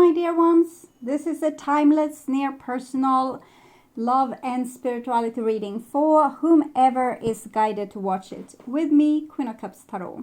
my dear ones. This is a timeless, near personal love and spirituality reading for whomever is guided to watch it. With me, Queen of Cups Tarot.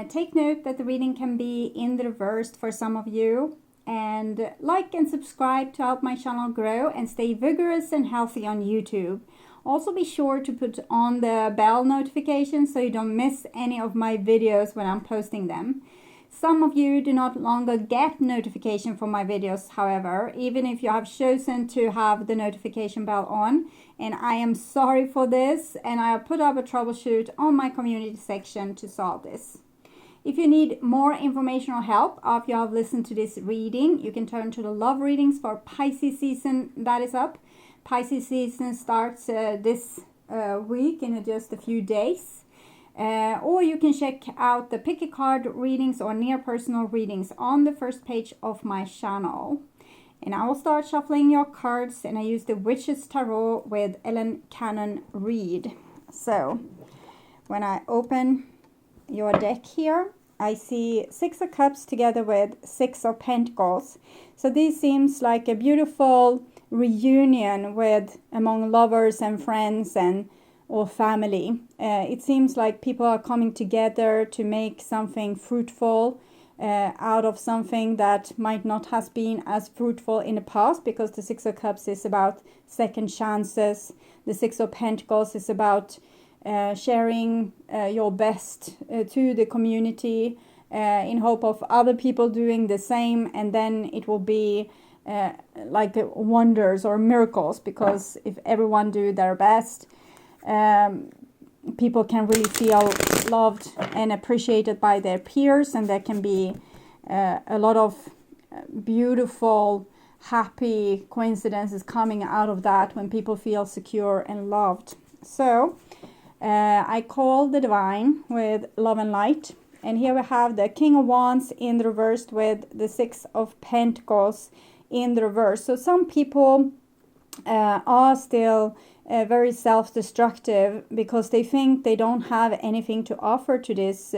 Take note that the reading can be in the reversed for some of you. And like and subscribe to help my channel grow and stay vigorous and healthy on YouTube. Also be sure to put on the bell notification so you don't miss any of my videos when I'm posting them. Some of you do not longer get notification for my videos, however, even if you have chosen to have the notification bell on. And I am sorry for this, and I have put up a troubleshoot on my community section to solve this. If you need more information or help after you have listened to this reading, you can turn to the love readings for Pisces season that is up. Pisces season starts this week in just a few days. Or you can check out the pick a card readings or near personal readings on the first page of my channel. And I will start shuffling your cards, and I use the Witch's Tarot with Ellen Cannon Reed. So when I open your deck here, I see Six of Cups together with Six of Pentacles. So this seems like a beautiful reunion with among lovers and friends and or family. It seems like people are coming together to make something fruitful out of something that might not have been as fruitful in the past, because the Six of Cups is about second chances. The Six of Pentacles is about sharing your best to the community in hope of other people doing the same, and then it will be like wonders or miracles, because if everyone do their best, people can really feel loved and appreciated by their peers, and there can be a lot of beautiful, happy coincidences coming out of that when people feel secure and loved. So I call the Divine with Love and Light, and here we have the King of Wands in the reverse with the Six of Pentacles in the reverse. So some people are still very self-destructive because they think they don't have anything to offer to this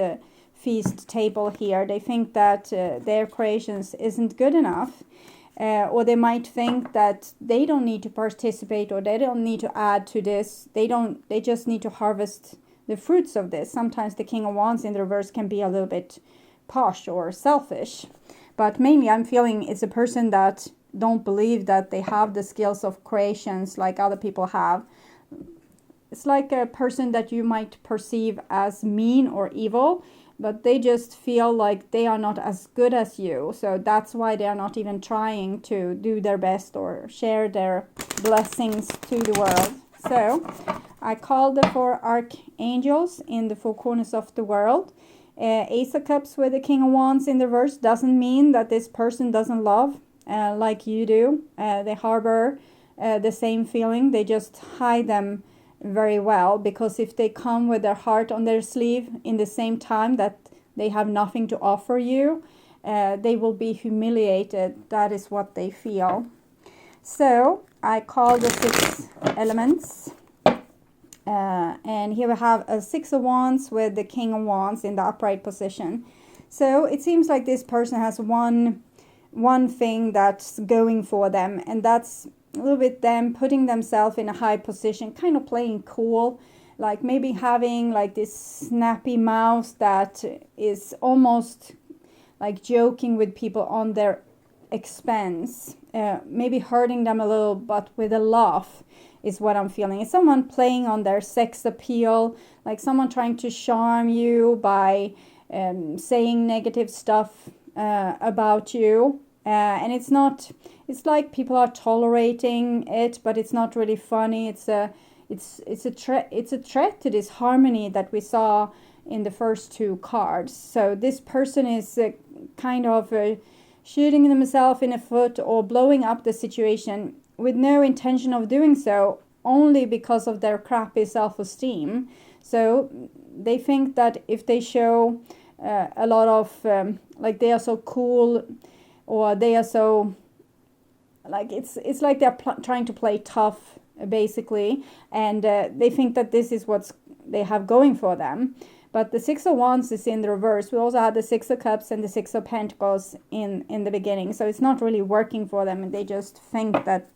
feast table here. They think that their creations isn't good enough, or they might think that they don't need to participate, or they don't need to add to this. They just need to harvest the fruits of this. Sometimes the King of Wands in the reverse can be a little bit posh or selfish, but mainly I'm feeling it's a person that don't believe that they have the skills of creations like other people have. It's like a person that you might perceive as mean or evil, but they just feel like they are not as good as you. So that's why they are not even trying to do their best or share their blessings to the world. So I call the four archangels in the four corners of the world. Ace of Cups with the King of Wands in the reverse doesn't mean that this person doesn't love like you do. They harbor the same feeling. They just hide them very well, because if they come with their heart on their sleeve in the same time that they have nothing to offer you, they will be humiliated. That is what they feel. So I call the six elements. And here we have a Six of Wands with the King of Wands in the upright position. So it seems like this person has one thing that's going for them, and that's a little bit them putting themselves in a high position, kind of playing cool, like maybe having like this snappy mouth that is almost like joking with people on their expense, maybe hurting them a little, but with a laugh is what I'm feeling. It's someone playing on their sex appeal, like someone trying to charm you by saying negative stuff about you, and it's like people are tolerating it, but it's not really funny. It's a threat to this harmony that we saw in the first two cards. So this person is kind of shooting themselves in the foot or blowing up the situation with no intention of doing so, only because of their crappy self-esteem. So they think that if they show a lot of like they are so cool, or they are so like it's like they're trying to play tough basically, and they think that this is what they have going for them. But the Six of Wands is in the reverse. We also had the Six of Cups and the Six of Pentacles in the beginning. So it's not really working for them. And they just think that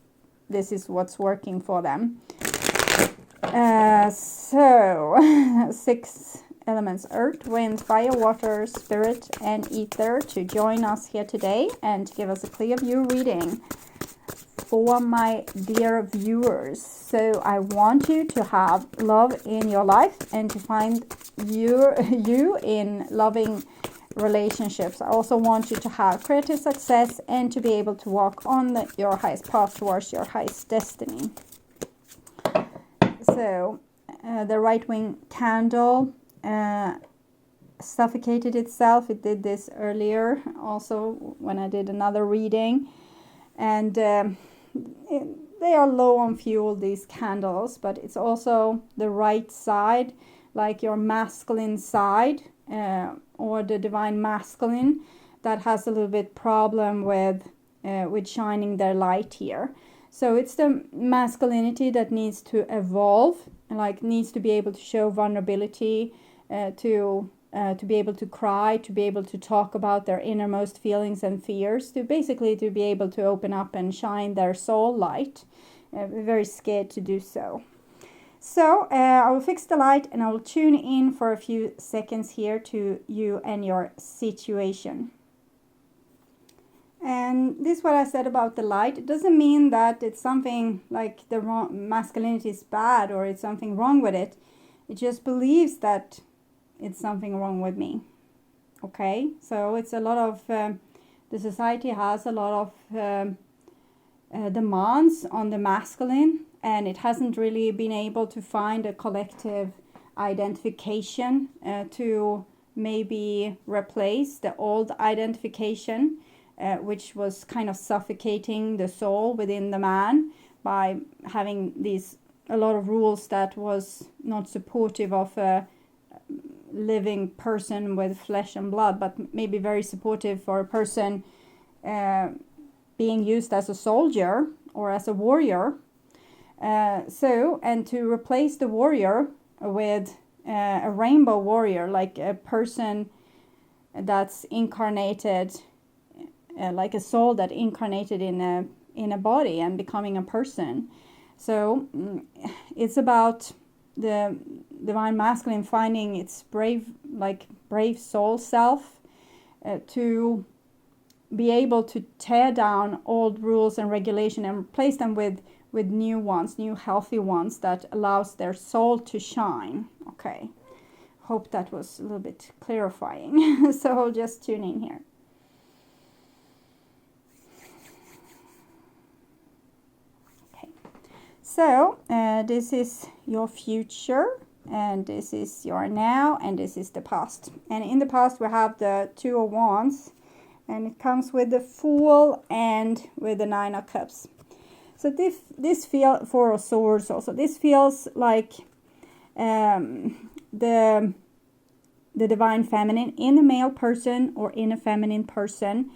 this is what's working for them. So 6 elements: earth, wind, fire, water, spirit, and ether, to join us here today and give us a clear view reading for my dear viewers. So I want you to have love in your life and to find you in loving relationships. I also want you to have creative success and to be able to walk on your highest path towards your highest destiny. So the right wing candle suffocated itself. It did this earlier also when I did another reading, and they are low on fuel, these candles, but it's also the right side, like your masculine side, or the divine masculine, that has a little bit problem with shining their light here. So it's the masculinity that needs to evolve, like needs to be able to show vulnerability, to be able to cry, to be able to talk about their innermost feelings and fears, to be able to open up and shine their soul light. Very scared to do so. So I will fix the light and I will tune in for a few seconds here to you and your situation. And this is what I said about the light. It doesn't mean that it's something like the wrong masculinity is bad or it's something wrong with it. It just believes that it's something wrong with me. Okay, so it's a lot of the society has a lot of demands on the masculine, and it hasn't really been able to find a collective identification to maybe replace the old identification, which was kind of suffocating the soul within the man by having a lot of rules that was not supportive of a living person with flesh and blood, but maybe very supportive for a person being used as a soldier or as a warrior. And to replace the warrior with a rainbow warrior, like a person that's incarnated, like a soul that incarnated in a body and becoming a person. So it's about the divine masculine finding its brave soul self to be able to tear down old rules and regulation and replace them with new ones, new healthy ones that allows their soul to shine. Okay, hope that was a little bit clarifying. So I'll just tune in here. Okay, so this is your future, and this is your now, and this is the past. And in the past we have the Two of Wands, and it comes with the Fool and with the Nine of Cups. So this feels, Four of Swords also, this feels like the divine feminine in a male person or in a feminine person,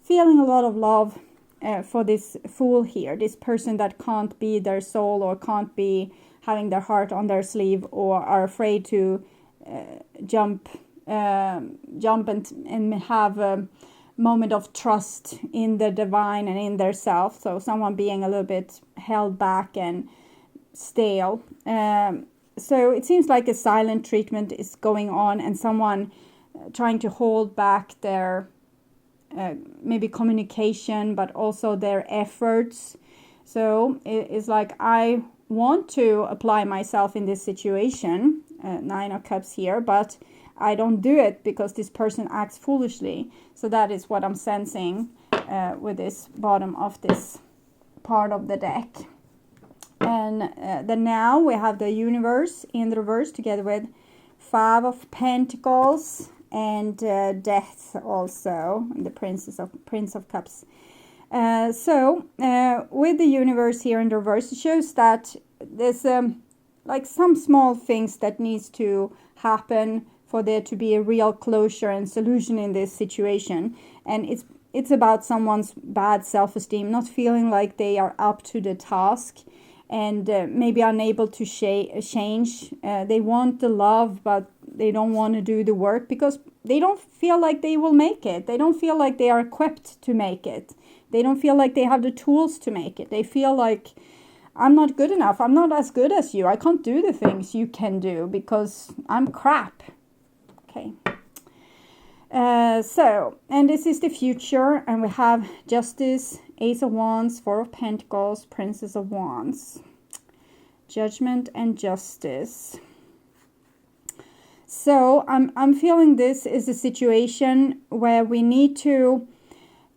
feeling a lot of love for this Fool here, this person that can't be their soul or can't be having their heart on their sleeve or are afraid to jump and have a moment of trust in the divine and in their self. So someone being a little bit held back and stale. So it seems like a silent treatment is going on, and someone trying to hold back their maybe communication, but also their efforts. So it's like, I want to apply myself in this situation, Nine of Cups here, but I don't do it because this person acts foolishly. So that is what I'm sensing with this bottom of this part of the deck. And then now we have the Universe in the reverse together with Five of Pentacles and Death also, and the Prince of Cups. So with the Universe here in the reverse, it shows that there's like some small things that needs to happen for there to be a real closure and solution in this situation. And it's about someone's bad self-esteem, not feeling like they are up to the task, and maybe unable to change. They want the love, but They don't want to do the work because they don't feel like they will make it. They don't feel like they are equipped to make it. They don't feel like they have the tools to make it. They feel like, I'm not good enough. I'm not as good as you. I can't do the things you can do because I'm crap. Okay. And this is the future, and we have Justice, Ace of Wands, Four of Pentacles, Princess of Wands, Judgment and Justice. So I'm feeling this is a situation where we need to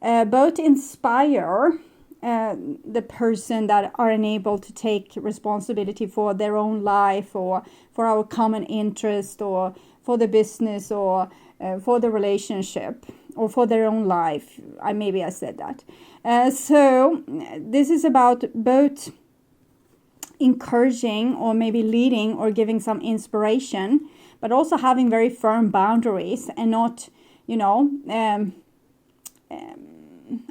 both inspire the person that are unable to take responsibility for their own life, or for our common interest, or for the business, or for the relationship, or for their own life. Maybe I said that. So this is about both encouraging, or maybe leading, or giving some inspiration, but also having very firm boundaries, and not,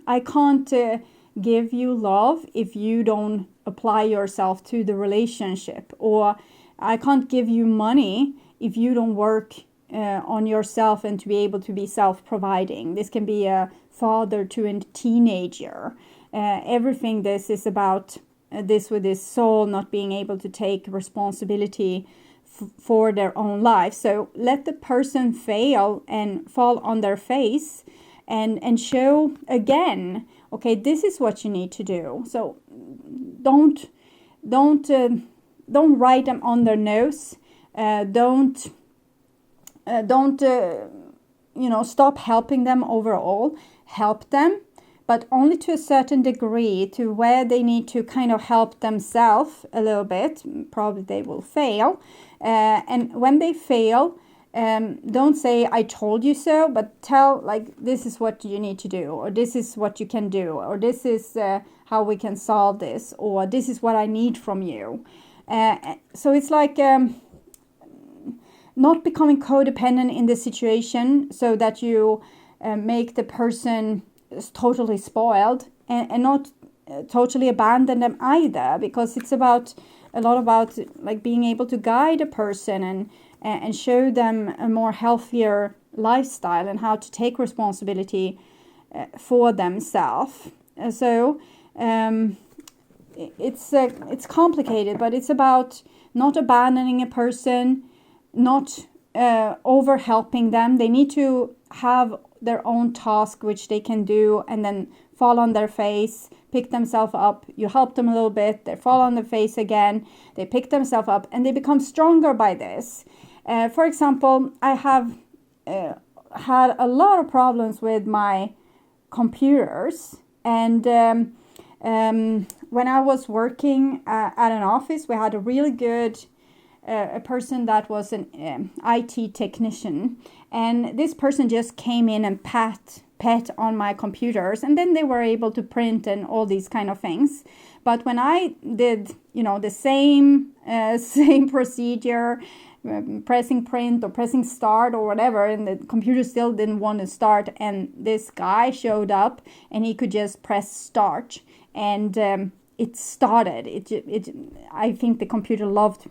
I can't give you love if you don't apply yourself to the relationship, or I can't give you money if you don't work on yourself and to be able to be self-providing. This can be a father to a teenager. Everything this is about this with this soul not being able to take responsibility for their own life. So let the person fail and fall on their face and show again, okay, this is what you need to do. So don't write them on their nose. Don't stop helping them overall. Help them, but only to a certain degree, to where they need to kind of help themselves a little bit. Probably they will fail. And when they fail, don't say, I told you so, but tell, like, this is what you need to do, or this is what you can do, or this is how we can solve this, or this is what I need from you. So it's like not becoming codependent in the situation, so that you make the person totally spoiled, and not totally abandon them either, because it's about a lot about like being able to guide a person and show them a more healthier lifestyle and how to take responsibility for themselves. So it's complicated, but it's about not abandoning a person, not over helping them. They need to have their own task which they can do, and then fall on their face, pick themselves up. You help them a little bit, they fall on their face again, they pick themselves up, and they become stronger by this. For example, I have had a lot of problems with my computers, and when I was working at an office, we had a really good a person that was an IT technician, and this person just came in and pet on my computers, and then they were able to print and all these kind of things. But when I did, the same procedure, pressing print or pressing start or whatever, and the computer still didn't want to start, and this guy showed up and he could just press start, and it started. I think the computer loved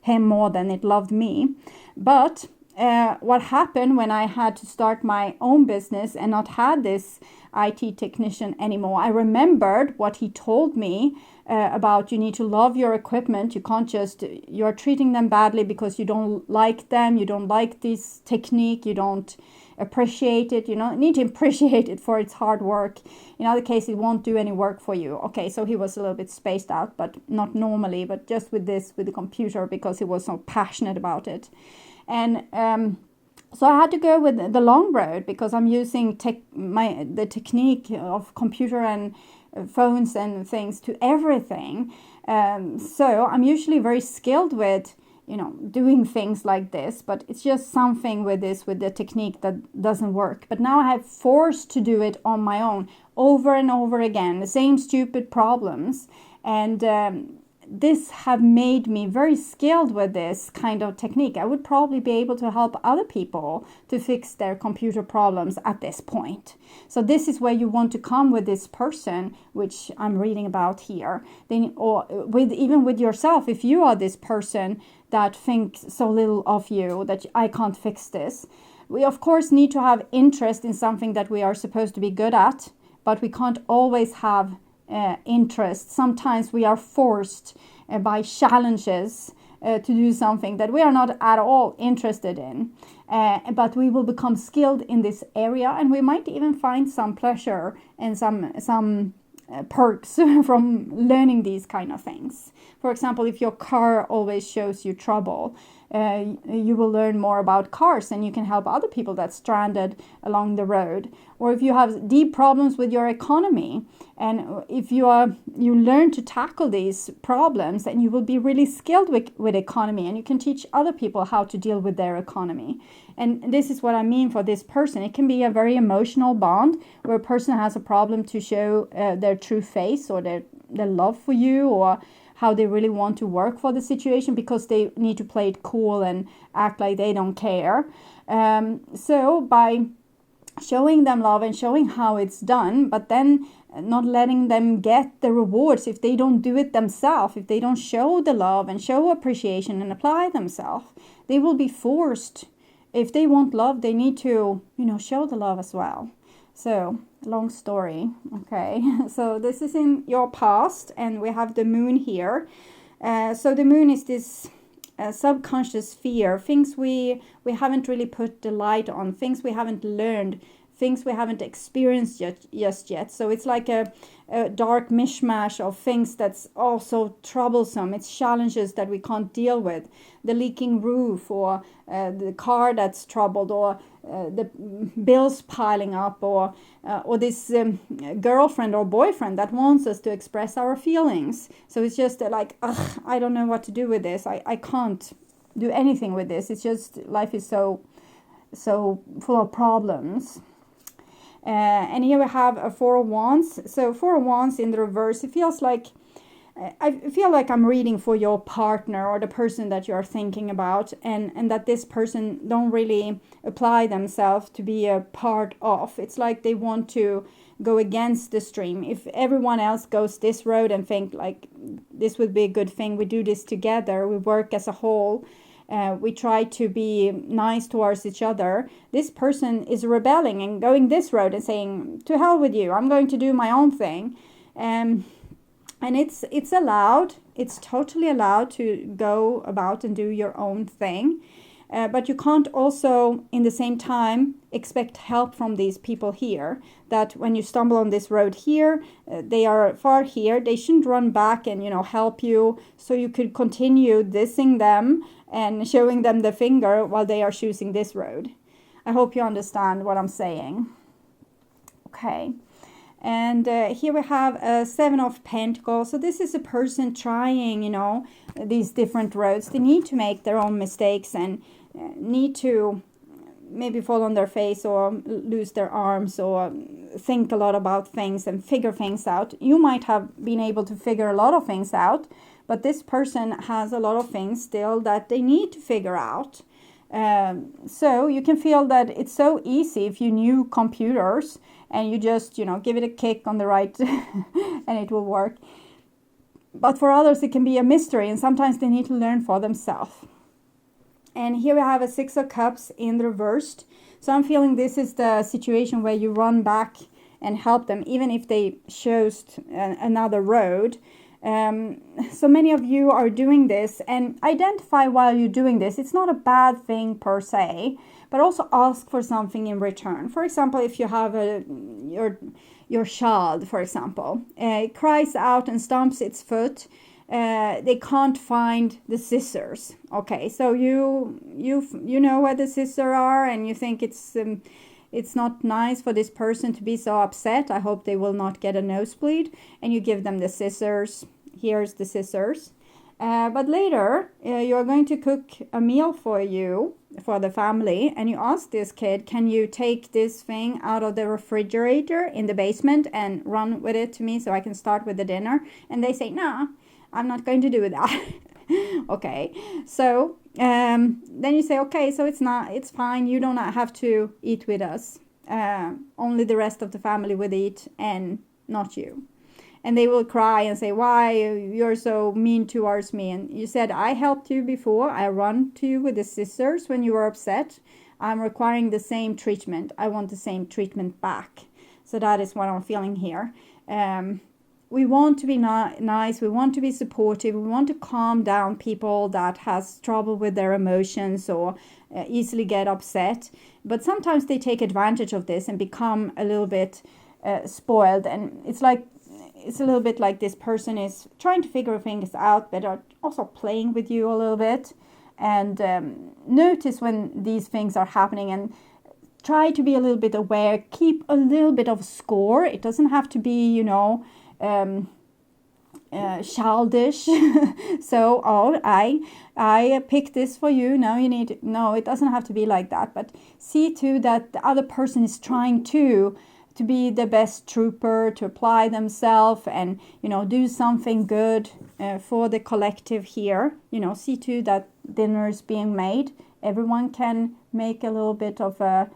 him more than it loved me. But what happened when I had to start my own business and not had this IT technician anymore, I remembered what he told me about you need to love your equipment. You can't just, you're treating them badly because you don't like them, you don't like this technique, you don't appreciate it, you need to appreciate it for its hard work. In other case, it won't do any work for you. Okay, so he was a little bit spaced out, but not normally, but just with the computer, because he was so passionate about it. And so I had to go with the long road, because I'm using the technique of computer and phones and things to everything. So I'm usually very skilled with doing things like this, but it's just something with the technique that doesn't work. But now I have forced to do it on my own over and over again, the same stupid problems. And this have made me very skilled with this kind of technique. I would probably be able to help other people to fix their computer problems at this point. So this is where you want to come with this person, which I'm reading about here. Then, or even with yourself, if you are this person that think so little of you that I can't fix this. We of course need to have interest in something that we are supposed to be good at, but we can't always have interest. Sometimes we are forced by challenges to do something that we are not at all interested in, but we will become skilled in this area, and we might even find some pleasure and some perks from learning these kind of things. For example, if your car always shows you trouble, you will learn more about cars and you can help other people that's stranded along the road. Or if you have deep problems with your economy, and if you learn to tackle these problems, and you will be really skilled with economy, and you can teach other people how to deal with their economy. And this is what I mean for this person. It can be a very emotional bond where a person has a problem to show their true face, or their love for you, or how they really want to work for the situation, because they need to play it cool and act like they don't care. So by showing them love and showing how it's done, but then not letting them get the rewards if they don't do it themselves, if they don't show the love and show appreciation and apply themselves, they will be forced. If they want love, they need to, show the love as well. So, long story. Okay, so this is in your past, and we have the moon here. So the moon is this subconscious fear, things we haven't really put the light on, things we haven't learned, things we haven't experienced yet. So it's like a dark mishmash of things that's also troublesome. It's challenges that we can't deal with. The leaking roof, or the car that's troubled, or the bills piling up, or this girlfriend or boyfriend that wants us to express our feelings. So it's just like, I don't know what to do with this. I can't do anything with this. It's just, life is so full of problems. And here we have a Four of Wands. So Four of Wands in the reverse, it feels like, I feel like I'm reading for your partner or the person that you're thinking about, and that this person don't really apply themselves to be a part of. It's like they want to go against the stream. If everyone else goes this road and think like this would be a good thing, we do this together, we work as a whole, we try to be nice towards each other, this person is rebelling and going this road and saying, to hell with you, I'm going to do my own thing. And it's allowed, it's totally allowed to go about and do your own thing. But you can't also, in the same time, expect help from these people here. That when you stumble on this road here, they are far here. They shouldn't run back and, help you. So you could continue dissing them and showing them the finger while they are choosing this road. I hope you understand what I'm saying. Okay. And here we have a Seven of Pentacles. So this is a person trying, these different roads. They need to make their own mistakes and need to maybe fall on their face or lose their arms or think a lot about things and figure things out. You might have been able to figure a lot of things out, but this person has a lot of things still that they need to figure out. So you can feel that it's so easy if you knew computers and you just, give it a kick on the right and it will work. But for others, it can be a mystery, and sometimes they need to learn for themselves. And here we have a Six of Cups in the reversed. So I'm feeling this is the situation where you run back and help them, even if they chose another road. So many of you are doing this, and identify while you're doing this. It's not a bad thing per se, but also ask for something in return. For example, if you have your child, for example, it cries out and stomps its foot, they can't find the scissors. Okay, so you know where the scissors are, and you think it's not nice for this person to be so upset. I hope they will not get a nosebleed. And you give them the scissors. Here's the scissors. But later, you're going to cook a meal for the family. And you ask this kid, can you take this thing out of the refrigerator in the basement and run with it to me so I can start with the dinner? And they say, no, I'm not going to do that. Okay, so then you say, okay, so it's fine. You don't have to eat with us. Only the rest of the family would eat, and not you. and they will cry and say, why you're so mean towards me. And you said, I helped you before. I run to you with the scissors when you were upset. I'm requiring the same treatment. I want the same treatment back. So that is what I'm feeling here. We want to be nice. We want to be supportive. We want to calm down people that has trouble with their emotions or easily get upset. But sometimes they take advantage of this and become a little bit spoiled. And it's a little bit like this person is trying to figure things out, but are also playing with you a little bit. And notice when these things are happening and try to be a little bit aware. Keep a little bit of score. It doesn't have to be, childish. So, I picked this for you. Now you need no. It doesn't have to be like that. But see too that the other person is trying to be the best trooper, to apply themselves and do something good for the collective here. See too that dinner is being made. Everyone can make a little bit of a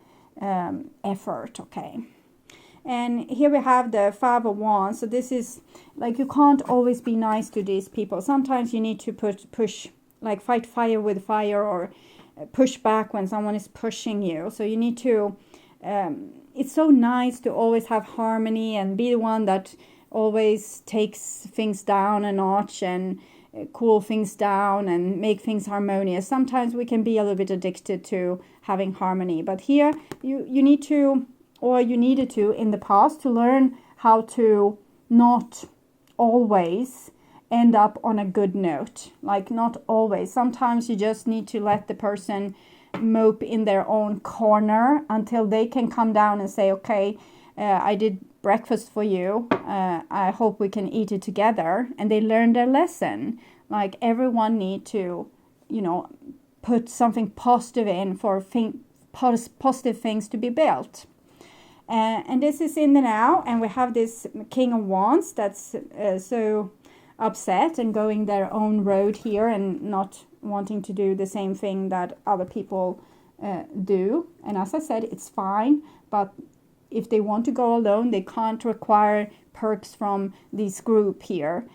effort. Okay. And here we have the 5 of Wands. So this is like, you can't always be nice to these people. Sometimes you need to push, like fight fire with fire, or push back when someone is pushing you. So you need to, it's so nice to always have harmony and be the one that always takes things down a notch and cool things down and make things harmonious. Sometimes we can be a little bit addicted to having harmony. But here you need to, or you needed to in the past, to learn how to not always end up on a good note. Like, not always. Sometimes you just need to let the person mope in their own corner until they can come down and say, okay, I did breakfast for you. I hope we can eat it together. And they learn their lesson. Like, everyone need to, put something positive in for positive things to be built. And this is in the now, and we have this King of Wands that's so upset and going their own road here and not wanting to do the same thing that other people do. And as I said, it's fine, but if they want to go alone, they can't require perks from this group here.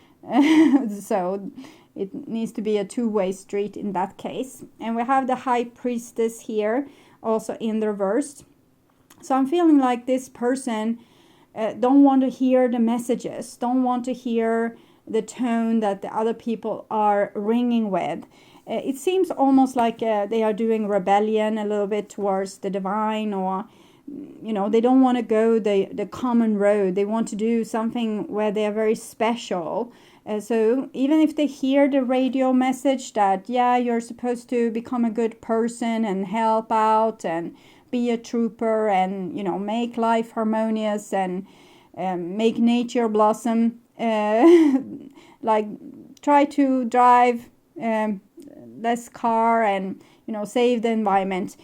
So it needs to be a two-way street in that case. And we have the High Priestess here, also in the reverse. So I'm feeling like this person don't want to hear the messages, don't want to hear the tone that the other people are ringing with. It seems almost like they are doing rebellion a little bit towards the divine, or, they don't want to go the common road. They want to do something where they are very special. So even if they hear the radio message that, yeah, you're supposed to become a good person and help out and be a trooper and, make life harmonious and make nature blossom, like try to drive less car and, save the environment.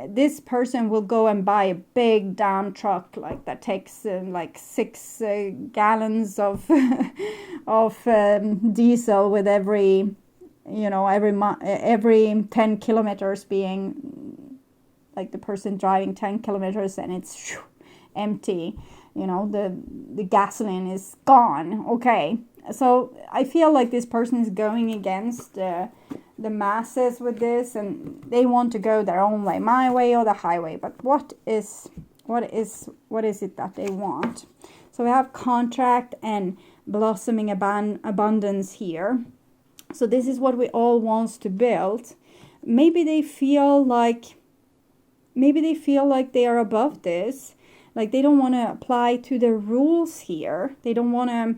This person will go and buy a big damn truck like that takes like 6 gallons of diesel with every 10 kilometers being like the person driving 10 kilometers and it's empty. The gasoline is gone. Okay, so I feel like this person is going against the masses with this, and they want to go their own way, my way or the highway. But what is it that they want? So we have contract and blossoming abundance here. So this is what we all want to build. Maybe they feel like they are above this. Like, they don't want to apply to the rules here. They don't want to,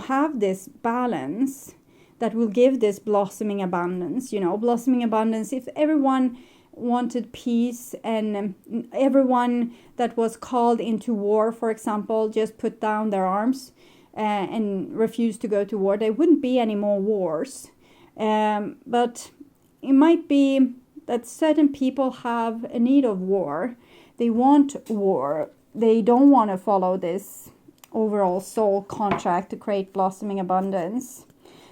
have this balance that will give this blossoming abundance. Blossoming abundance, if everyone wanted peace and everyone that was called into war, for example, just put down their arms and refused to go to war, there wouldn't be any more wars. But it might be that certain people have a need of war. They want war. They don't want to follow this overall soul contract to create blossoming abundance.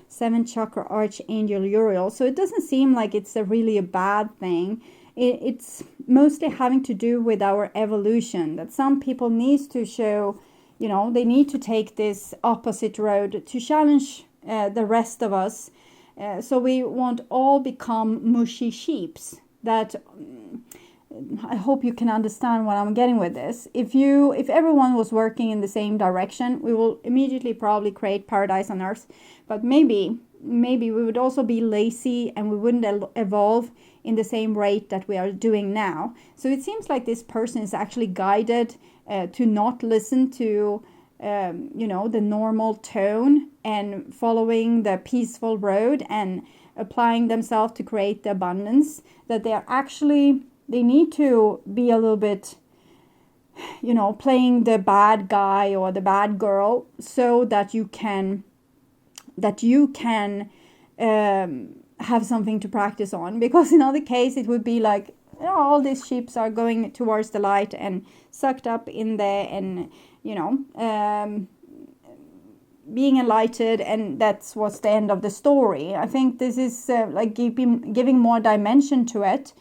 7th chakra archangel Uriel. So it doesn't seem like it's really a bad thing. It's mostly having to do with our evolution, that some people need to show they need to take this opposite road to challenge the rest of us. So we won't all become mushy sheeps. That I hope you can understand what I'm getting with this. If everyone was working in the same direction, we will immediately probably create paradise on earth. But maybe we would also be lazy and we wouldn't evolve in the same rate that we are doing now. So it seems like this person is actually guided to not listen to the normal tone and following the peaceful road and applying themselves to create the abundance, that they need to be a little bit, playing the bad guy or the bad girl, so that you can have something to practice on. Because in other case, it would be like, all these sheep are going towards the light and sucked up in there and, being enlightened, and that's what's the end of the story. I think this is like giving more dimension to it.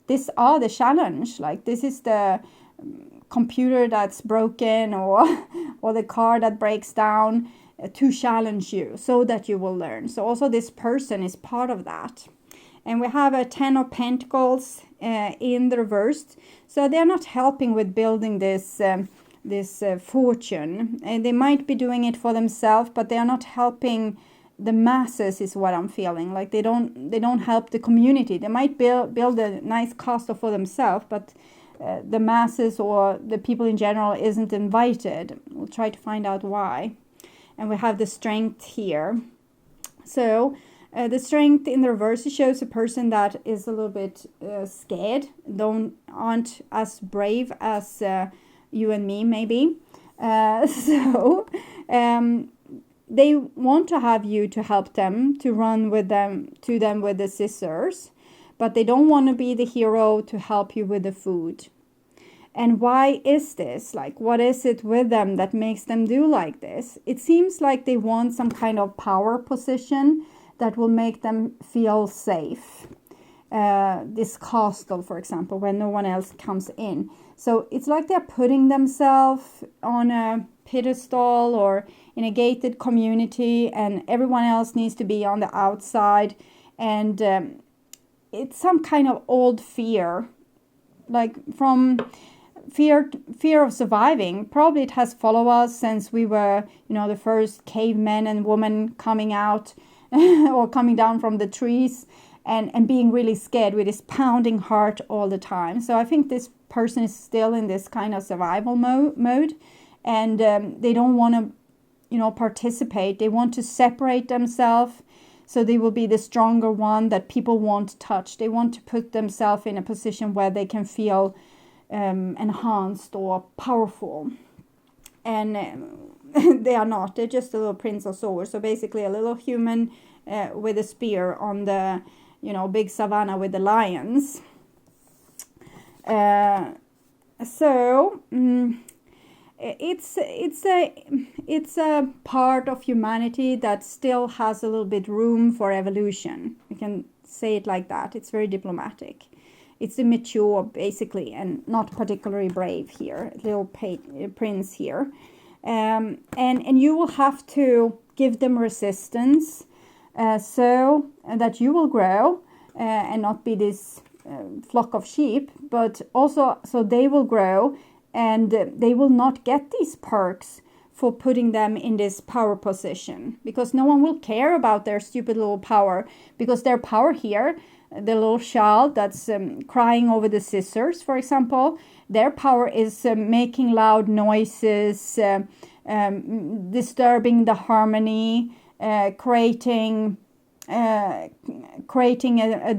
This are the challenge. Like, this is the computer that's broken or the car that breaks down to challenge you so that you will learn. So also this person is part of that. And we have a 10 of Pentacles in the reversed. So they're not helping with building this fortune. And they might be doing it for themselves, but they are not helping the masses, is what I'm feeling. Like they don't help the community. They might build a nice castle for themselves, but the masses or the people in general isn't invited. We'll try to find out why. And we have the Strength here. So the Strength in the reverse shows a person that is a little bit scared, aren't as brave as you and me, maybe. They want to have you to help them, to run with them with the scissors, but they don't want to be the hero to help you with the food. And why is this? Like, what is it with them that makes them do like this? It seems like they want some kind of power position that will make them feel safe. This castle, for example, where no one else comes in. So it's like they're putting themselves on a pedestal or in a gated community, and everyone else needs to be on the outside. And it's some kind of old fear, like from fear of surviving. Probably it has followed us since we were, the first cavemen and women coming out or coming down from the trees, and being really scared with this pounding heart all the time. So I think this person is still in this kind of survival mode, and they don't want to, participate. They want to separate themselves, so they will be the stronger one that people won't touch. They want to put themselves in a position where they can feel enhanced or powerful. And they are not. They're just a little Prince of Swords. So basically a little human with a spear on the, big savannah with the lions. It's a part of humanity that still has a little bit room for evolution. We can say it like that. It's very diplomatic. It's immature, basically, and not particularly brave here. Little prince here. And you will have to give them resistance so that you will grow and not be this flock of sheep, but also so they will grow and they will not get these perks for putting them in this power position, because no one will care about their stupid little power, because their power here, the little child that's crying over the scissors, for example, their power is making loud noises, disturbing the harmony, creating a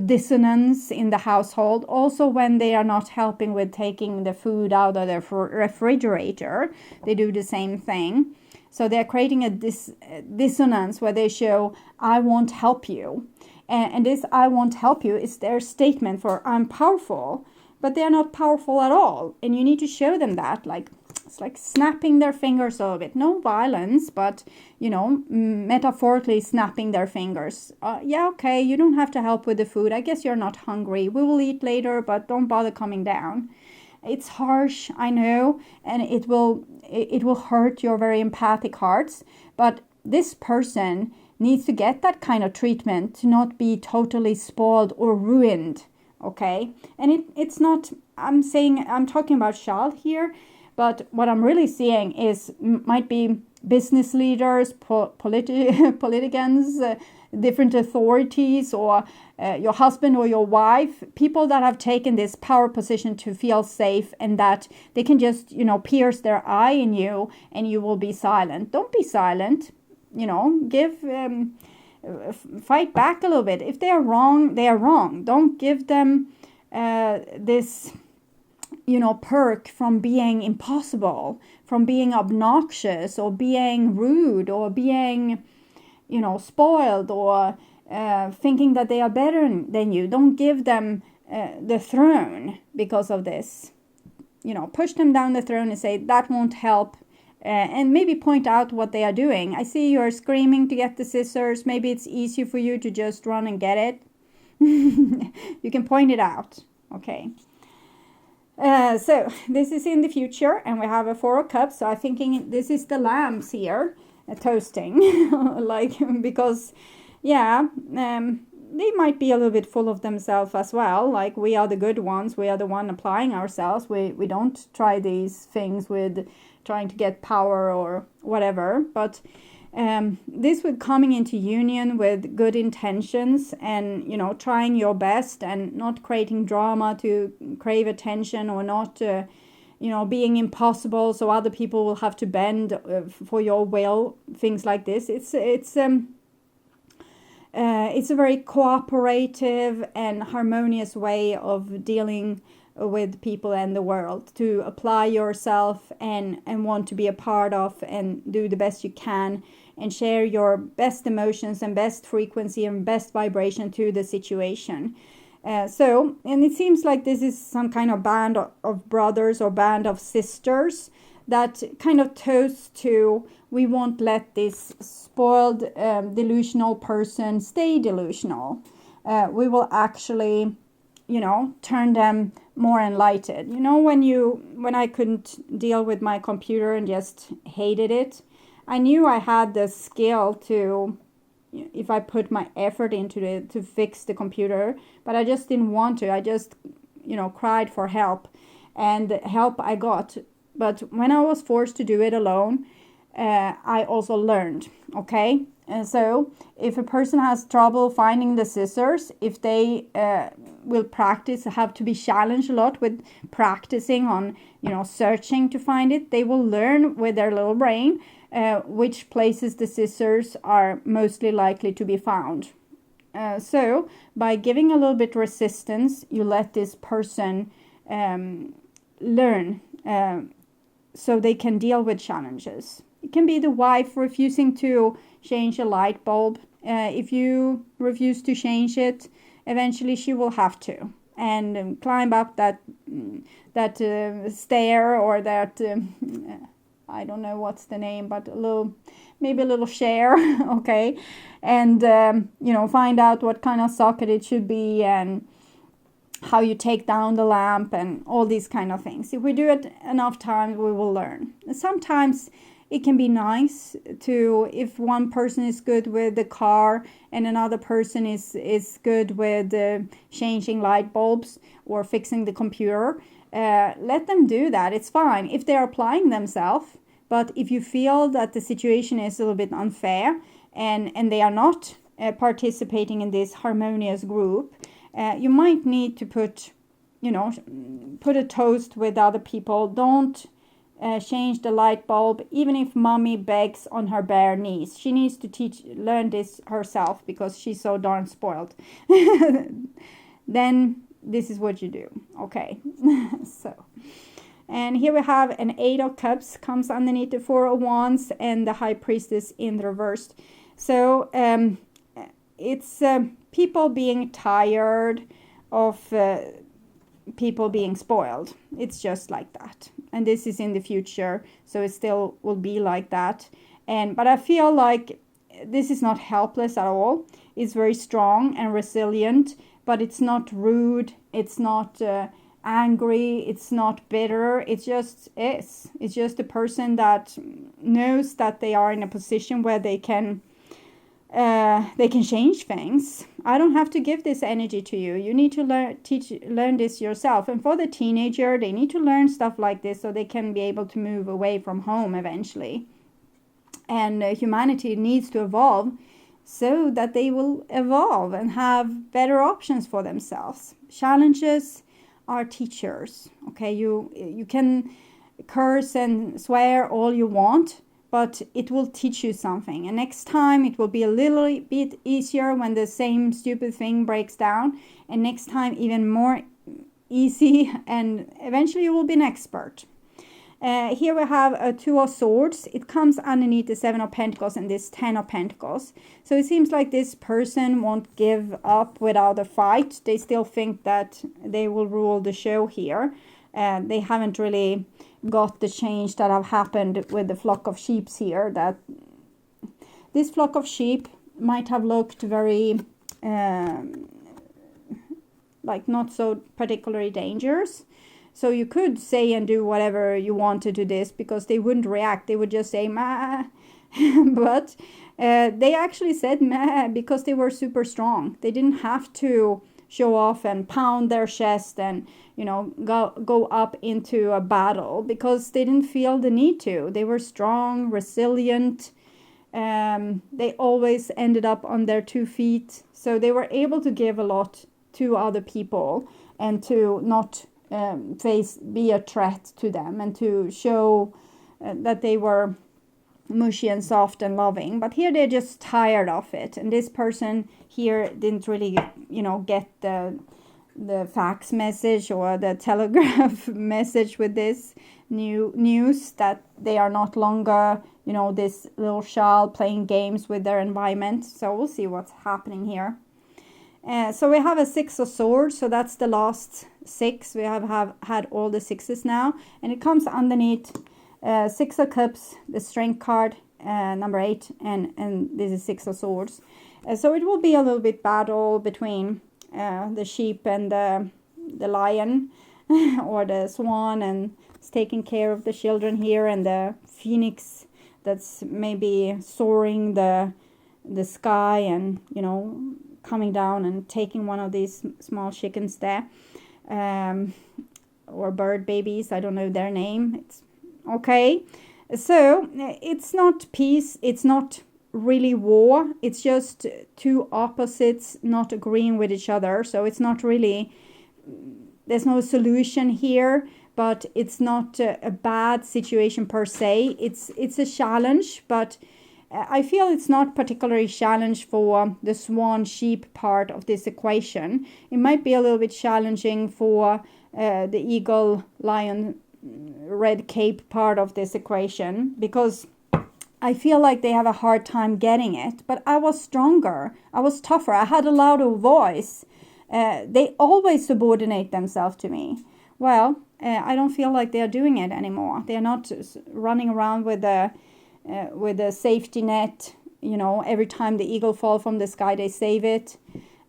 dissonance in the household. Also, when they are not helping with taking the food out of the refrigerator, they do the same thing. So they're creating a dissonance where they show, I won't help you. And this I won't help you is their statement for I'm powerful, but they're not powerful at all. And you need to show them that, like, it's like snapping their fingers a little bit. No violence, but, metaphorically snapping their fingers. Yeah, okay, you don't have to help with the food. I guess you're not hungry. We will eat later, but don't bother coming down. It's harsh, I know, and it will hurt your very empathic hearts, but this person needs to get that kind of treatment to not be totally spoiled or ruined, okay? And it's not, I'm talking about child here, but what I'm really seeing is might be business leaders, politicians, different authorities, or your husband or your wife, people that have taken this power position to feel safe and that they can just, pierce their eye in you and you will be silent. Don't be silent. Fight back a little bit. If they are wrong, they are wrong. Don't give them this perk from being impossible, from being obnoxious, or being rude, or being spoiled, or thinking that they are better than you. Don't give them the throne because of this. Push them down the throne and say that won't help. And maybe point out what they are doing. I see you're screaming to get the scissors. Maybe it's easier for you to just run and get it. You can point it out. Okay. So this is in the future, and we have a 4 of Cups. So I'm thinking this is the lambs here toasting, because they might be a little bit full of themselves as well. Like, we are the good ones. We are the one applying ourselves. We don't try these things with trying to get power or whatever, but this with coming into union with good intentions and trying your best and not creating drama to crave attention, or not being impossible so other people will have to bend for your will, things like this. It's a very cooperative and harmonious way of dealing with people and the world, to apply yourself and want to be a part of and do the best you can and share your best emotions and best frequency and best vibration to the situation. And it seems like this is some kind of band of brothers or band of sisters that kind of toast to, we won't let this spoiled, delusional person stay delusional. We will actually, turn them more enlightened. When I couldn't deal with my computer and just hated it, I knew I had the skill to, if I put my effort into it, to fix the computer, but I just didn't want to. I just, cried for help, and help I got. But when I was forced to do it alone, I also learned, okay? And so if a person has trouble finding the scissors, if they will practice, have to be challenged a lot with practicing on, searching to find it, they will learn with their little brain which places the scissors are mostly likely to be found. So by giving a little bit resistance, you let this person learn so they can deal with challenges. It can be the wife refusing to change a light bulb. If you refuse to change it, eventually she will have to, and climb up that stair, or that I don't know what's the name, but maybe a little chair, okay, and find out what kind of socket it should be, and how you take down the lamp, and all these kind of things. If we do it enough times, we will learn. Sometimes it can be nice to, if one person is good with the car and another person is good with changing light bulbs or fixing the computer, let them do that. It's fine if they're applying themselves. But if you feel that the situation is a little bit unfair and they are not participating in this harmonious group, you might need to put a toast with other people. Don't change the light bulb, even if mommy begs on her bare knees. She needs to learn this herself, because she's so darn spoiled. Then this is what you do, okay? So, and here we have an 8 of Cups comes underneath the 4 of Wands and the High Priestess in the reversed. So it's people being tired of people being spoiled. It's just like that. And this is in the future, so it still will be like that. But I feel like this is not helpless at all. It's very strong and resilient, but it's not rude. It's not angry, it's not bitter, it just is. It's just a person that knows that they are in a position where they can change things. I don't have to give this energy to you. You need to learn this yourself. And for the teenager, they need to learn stuff like this so they can be able to move away from home eventually. And humanity needs to evolve so that they will evolve and have better options for themselves. Challenges are teachers. Okay, you can curse and swear all you want, but it will teach you something. And next time it will be a little bit easier when the same stupid thing breaks down. And next time even more easy, and eventually you will be an expert. Here we have a 2 of Swords. It comes underneath the 7 of Pentacles and this 10 of Pentacles. So it seems like this person won't give up without a fight. They still think that they will rule the show here. They haven't really got the change that have happened with the flock of sheep here. That this flock of sheep might have looked very like not so particularly dangerous. So you could say and do whatever you wanted to this because they wouldn't react. They would just say meh. But they actually said meh because they were super strong. They didn't have to show off and pound their chest and, you know, go up into a battle because they didn't feel the need to. They were strong, resilient. They always ended up on their 2 feet. So they were able to give a lot to other people and to not be a threat to them and to show that they were mushy and soft and loving. But here they're just tired of it, and this person here didn't really, you know, get the fax message or the telegraph message with this news that they are not longer, you know, this little child playing games with their environment. So we'll see what's happening here. So we have a 6 of Swords, so that's the last 6. We have had all the 6s now, and it comes underneath 6 of Cups, the Strength card, number 8, and this is 6 of Swords. So it will be a little bit battle between the sheep and the lion or the swan, and it's taking care of the children here, and the phoenix that's maybe soaring the sky and, you know, coming down and taking one of these small chickens there, or bird babies. I don't know their name. It's okay. So it's not peace. It's not really war. It's just 2 opposites not agreeing with each other. So it's not really, there's no solution here, but it's not a bad situation per se. It's a challenge, but I feel it's not particularly challenge for the swan sheep part of this equation. It might be a little bit challenging for the eagle lion red cape part of this equation, because I feel like they have a hard time getting it. But I was stronger. I was tougher. I had a louder voice. They always subordinate themselves to me. Well, I don't feel like they are doing it anymore. They are not running around with a safety net, you know, every time the eagle falls from the sky, they save it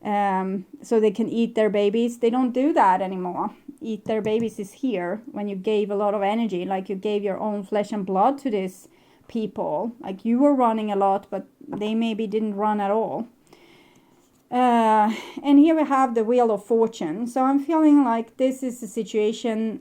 so they can eat their babies. They don't do that anymore. Eat their babies is here when you gave a lot of energy, like you gave your own flesh and blood to these people. Like you were running a lot, but they maybe didn't run at all. And here we have the Wheel of Fortune. So I'm feeling like this is a situation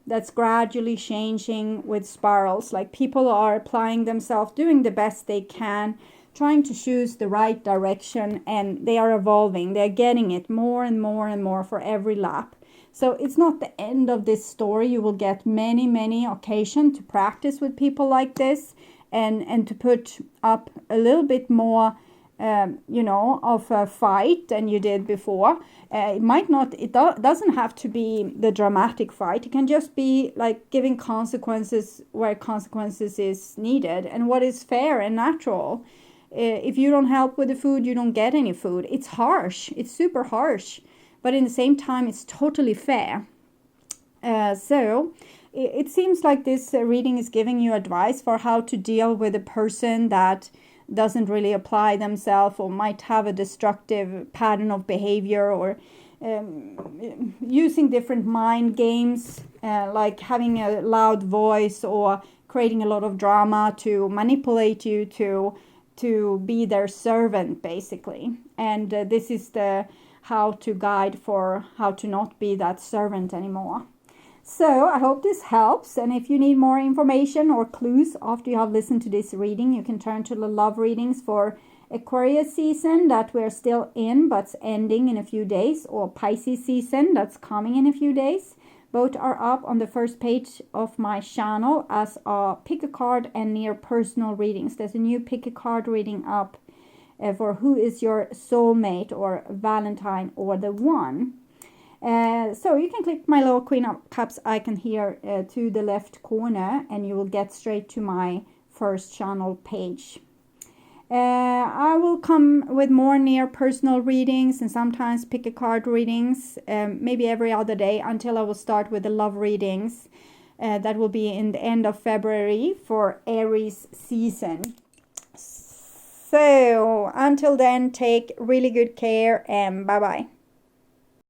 that's gradually changing with spirals. Like people are applying themselves, doing the best they can, trying to choose the right direction, and they are evolving. They're getting it more and more and more for every lap. So it's not the end of this story. You will get many, many occasions to practice with people like this, and to put up a little bit more you know, of a fight than you did before. It doesn't have to be the dramatic fight. It can just be like giving consequences where consequences is needed, and what is fair and natural. If you don't help with the food, you don't get any food. It's harsh. It's super harsh. But in the same time, it's totally fair. So it seems like this reading is giving you advice for how to deal with a person that doesn't really apply themselves, or might have a destructive pattern of behavior, or using different mind games, like having a loud voice or creating a lot of drama to manipulate you to be their servant, basically. And this is the how-to guide for how to not be that servant anymore. So I hope this helps, and if you need more information or clues after you have listened to this reading, you can turn to the love readings for Aquarius season that we're still in but's ending in a few days, or Pisces season that's coming in a few days. Both are up on the first page of my channel as a pick a card and near personal readings. There's a new pick a card reading up for who is your soulmate or Valentine or the one. So you can click my little Queen of Cups icon here to the left corner, and you will get straight to my first channel page. I will come with more near personal readings and sometimes pick a card readings, maybe every other day, until I will start with the love readings. That will be in the end of February for Aries season. So until then, take really good care and bye bye.